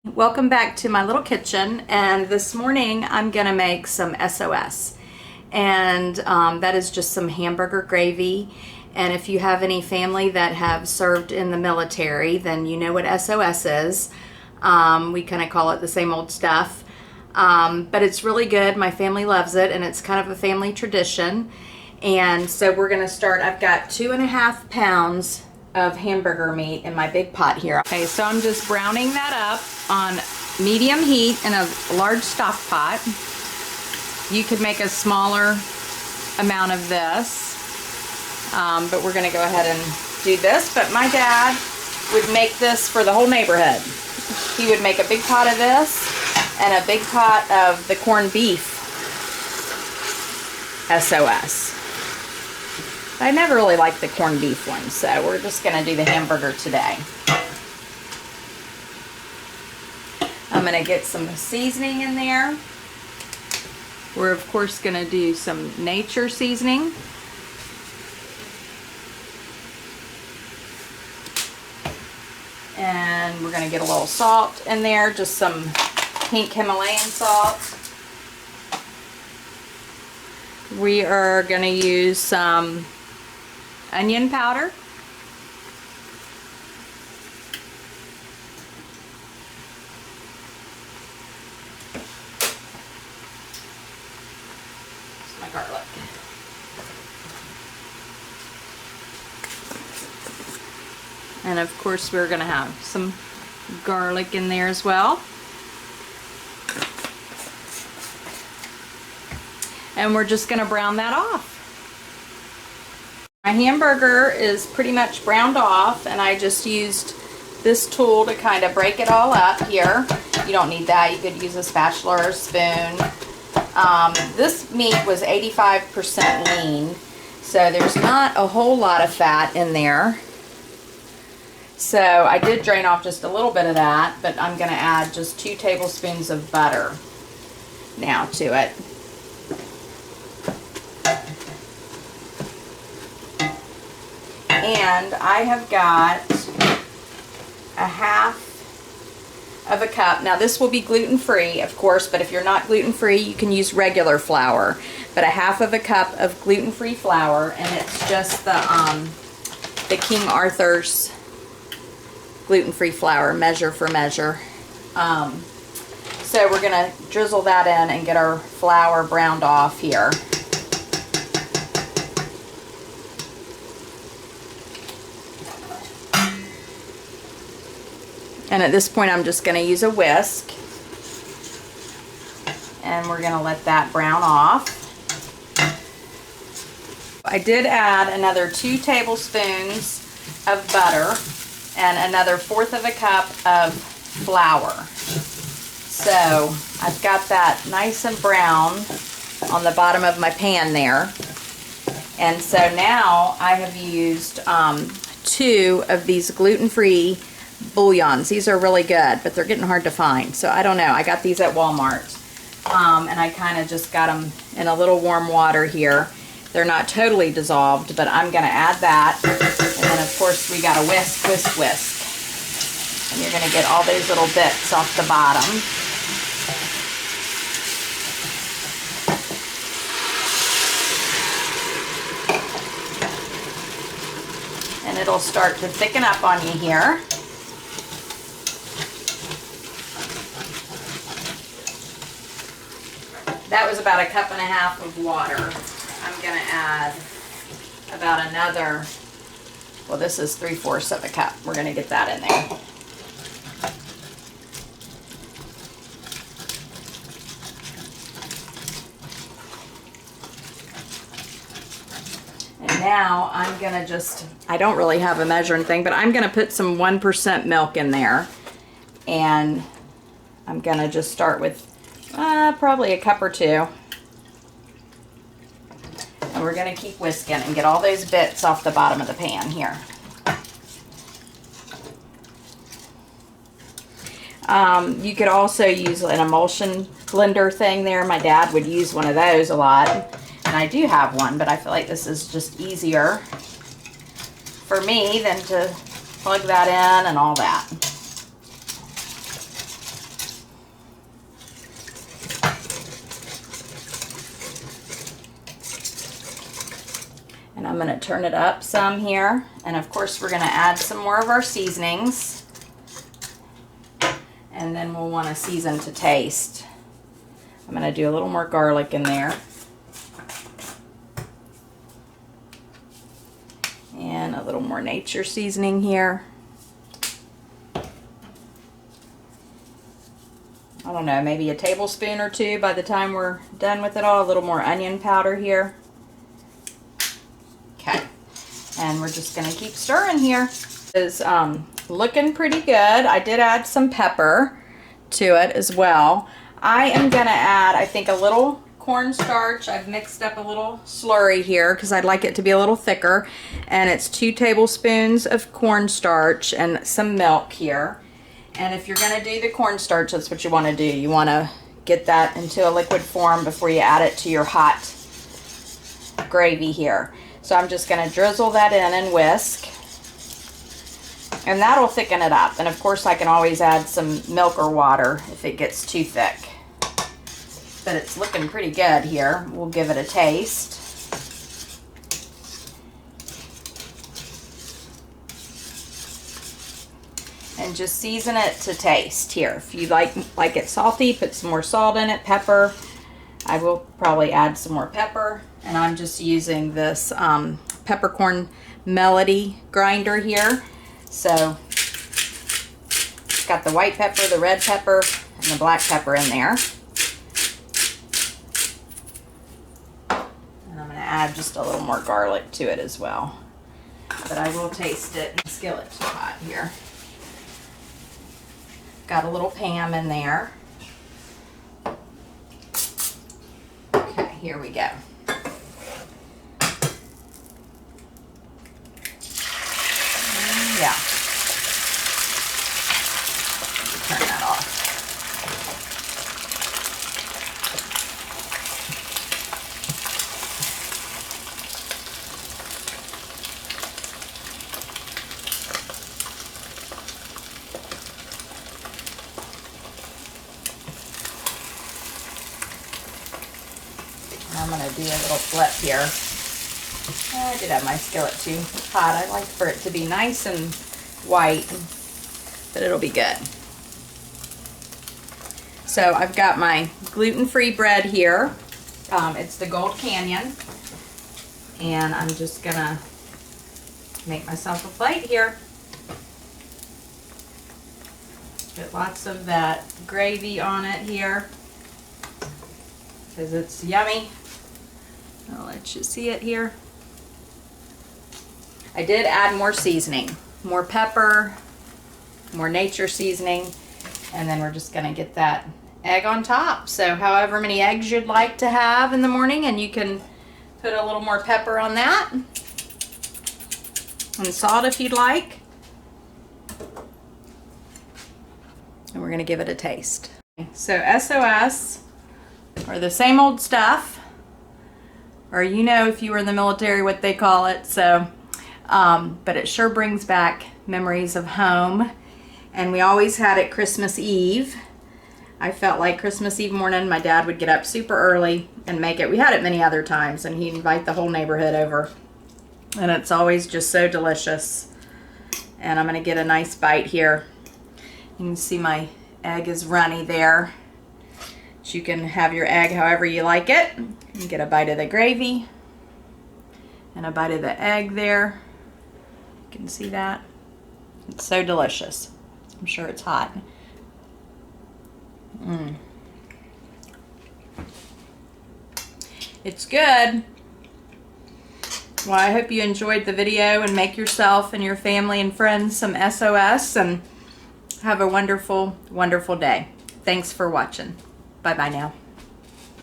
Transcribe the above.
Welcome back to my little kitchen, and this morning I'm gonna make some SOS, and that is just some hamburger gravy. And if you have any family that have served in the military, then you know what SOS is. We kind of call it the same old stuff, but it's really good. My family loves it, and it's kind of a family tradition. And so we're gonna start. I've got 2.5 pounds of hamburger meat in my big pot here. Okay, so I'm just browning that up on medium heat in a large stock pot. You could make a smaller amount of this, but we're gonna go ahead and do this. But my dad would make this for the whole neighborhood. He would make a big pot of this and a big pot of the corned beef SOS. I never really liked the corned beef one, so we're just going to do the hamburger today. I'm going to get some seasoning in there. We're of course going to do some nature seasoning. And we're going to get a little salt in there, just some pink Himalayan salt. We are going to use some onion powder. Here's my garlic. And of course we're going to have some garlic in there as well. And we're just going to brown that off. My hamburger is pretty much browned off, and I just used this tool to kind of break it all up here. You don't need that. You could use a spatula or a spoon. This meat was 85% lean, so there's not a whole lot of fat in there. So I did drain off just a little bit of that, but I'm going to add just 2 tablespoons of butter now to it. And I have got 1/2 of a cup. Now this will be gluten-free, of course, but if you're not gluten-free, you can use regular flour. But 1/2 of a cup of gluten-free flour, and it's just the King Arthur's gluten-free flour, measure for measure. So we're gonna drizzle that in and get our flour browned off here. And at this point, I'm just going to use a whisk, and we're going to let that brown off. I did add another 2 tablespoons of butter and another 1/4 of a cup of flour. So I've got that nice and brown on the bottom of my pan there. And so now I have used 2 of these gluten-free bouillons. These are really good, but they're getting hard to find. So I don't know. I got these at Walmart. And I kind of just got them in a little warm water here. They're not totally dissolved, but I'm going to add that. And then of course we got to whisk, whisk, whisk. And you're going to get all those little bits off the bottom. And it'll start to thicken up on you here. That was about 1.5 cups of water. I'm going to add about another, well, this is 3/4 of a cup. We're going to get that in there. And now I'm going to just, I don't really have a measuring thing, but I'm going to put some 1% milk in there. And I'm going to just start with probably 1 cup or 2. And we're going to keep whisking and get all those bits off the bottom of the pan here. You could also use an emulsion blender thing there. My dad would use one of those a lot. And I do have one, but I feel like this is just easier for me than to plug that in and all that. I'm going to turn it up some here. And of course, we're going to add some more of our seasonings. And then we'll want to season to taste. I'm going to do a little more garlic in there. And a little more nature seasoning here. I don't know, maybe a tablespoon or two by the time we're done with it all. A little more onion powder here. Okay, and we're just gonna keep stirring here. It's looking pretty good. I did add some pepper to it as well. I am gonna add, I think, a little cornstarch. I've mixed up a little slurry here because I'd like it to be a little thicker. And it's 2 tablespoons of cornstarch and some milk here. And if you're going to do the cornstarch, that's what you want to do. You want to get that into a liquid form before you add it to your hot gravy here. So I'm just going to drizzle that in and whisk. And that'll thicken it up. And of course I can always add some milk or water if it gets too thick. But it's looking pretty good here. We'll give it a taste. And just season it to taste here. If you like it salty, put some more salt in it, pepper. I will probably add some more pepper. And I'm just using this peppercorn melody grinder here. So it's got the white pepper, the red pepper, and the black pepper in there. And I'm going to add just a little more garlic to it as well. But I will taste it. The skillet's too hot here. Got a little Pam in there. Okay, here we go. Yeah. Turn that off. I'm going to do a little flip here. I did have my skillet too hot. I like for it to be nice and white, but it'll be good. So I've got my gluten-free bread here. It's the Gold Canyon. And I'm just going to make myself a plate here. Get lots of that gravy on it here because it's yummy. I'll let you see it here. I did add more seasoning, more pepper, more nature seasoning, and then we're just gonna get that egg on top. So however many eggs you'd like to have in the morning, and you can put a little more pepper on that, and salt if you'd like. And we're gonna give it a taste. So SOS, or the same old stuff, or you know if you were in the military what they call it. So but it sure brings back memories of home. And we always had it Christmas Eve. I felt like Christmas Eve morning my dad would get up super early and make it. We had it many other times, and he'd invite the whole neighborhood over, and it's always just so delicious. And I'm gonna get a nice bite here. You can see my egg is runny there. So you can have your egg however you like it. You get a bite of the gravy and a bite of the egg there. You can see that. It's so delicious. I'm sure it's hot. It's good. Well, I hope you enjoyed the video, and make yourself and your family and friends some SOS, and have a wonderful, wonderful day. Thanks for watching. Bye-bye now.